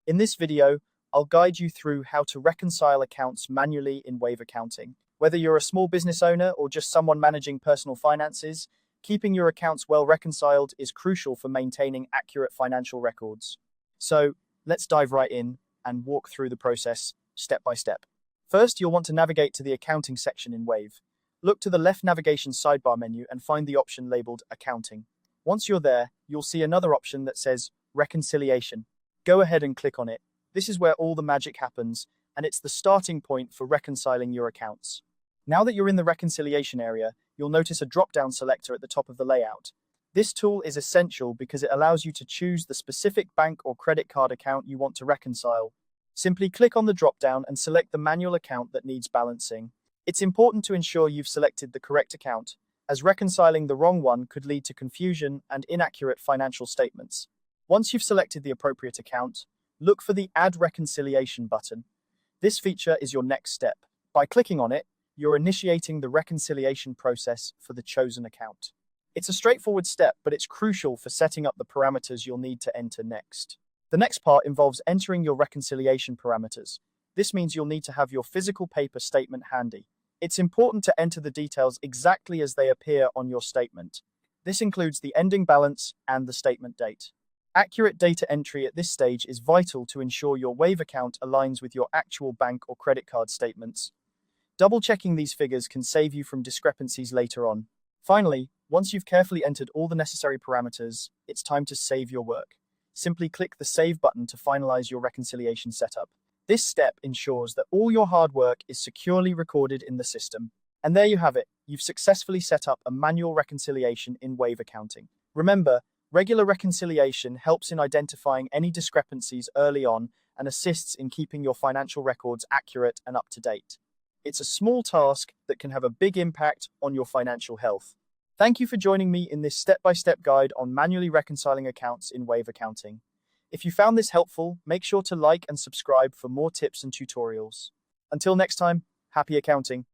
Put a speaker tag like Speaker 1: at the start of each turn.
Speaker 1: In this video, I'll guide you through how to reconcile accounts manually in Wave Accounting. Whether you're a small business owner or just someone managing personal finances, keeping your accounts well reconciled is crucial for maintaining accurate financial records. So let's dive right in and walk through the process step by step. First, you'll want to navigate to the Accounting section in Wave. Look to the left navigation sidebar menu and find the option labeled Accounting. Once you're there, you'll see another option that says Reconciliation. Go ahead and click on it. This is where all the magic happens, and it's the starting point for reconciling your accounts. Now that you're in the reconciliation area, you'll notice a drop-down selector at the top of the layout. This tool is essential because it allows you to choose the specific bank or credit card account you want to reconcile. Simply click on the drop-down and select the manual account that needs balancing. It's important to ensure you've selected the correct account, as reconciling the wrong one could lead to confusion and inaccurate financial statements. Once you've selected the appropriate account, look for the Add Reconciliation button. This feature is your next step. By clicking on it, you're initiating the reconciliation process for the chosen account. It's a straightforward step, but it's crucial for setting up the parameters you'll need to enter next. The next part involves entering your reconciliation parameters. This means you'll need to have your physical paper statement handy. It's important to enter the details exactly as they appear on your statement. This includes the ending balance and the statement date. Accurate data entry at this stage is vital to ensure your Wave account aligns with your actual bank or credit card statements. Double-checking these figures can save you from discrepancies later on. Finally, once you've carefully entered all the necessary parameters, it's time to save your work. Simply click the Save button to finalize your reconciliation setup. This step ensures that all your hard work is securely recorded in the system. And there you have it. You've successfully set up a manual reconciliation in Wave Accounting. Remember, regular reconciliation helps in identifying any discrepancies early on and assists in keeping your financial records accurate and up to date. It's a small task that can have a big impact on your financial health. Thank you for joining me in this step-by-step guide on manually reconciling accounts in Wave Accounting. If you found this helpful, make sure to like and subscribe for more tips and tutorials. Until next time, happy accounting.